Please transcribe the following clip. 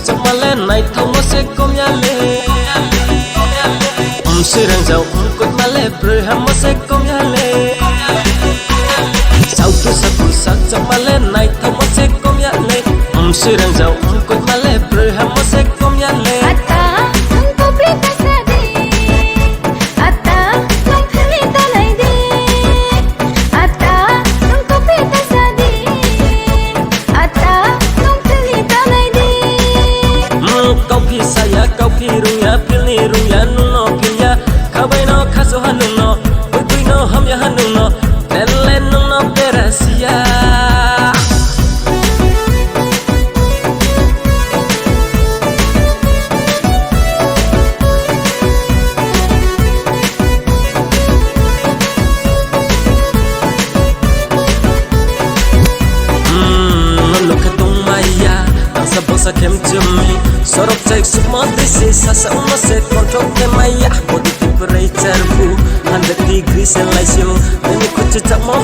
chomale nai thomo se komyale sirang jau kut male brhamo se komyale sau tu sak chomale nai thomo se komyale sirang jau kut male brhamo se komyale saya kau pirunya pilni runya nuno pilya kabai no kaso hanuno putui no hamya hanuno telen nuno perasia Bosa kem jumi sorok cek semua desi sasa uma se kontrol ke maya body temperature fu 100 degree celsius demi kucu tak mau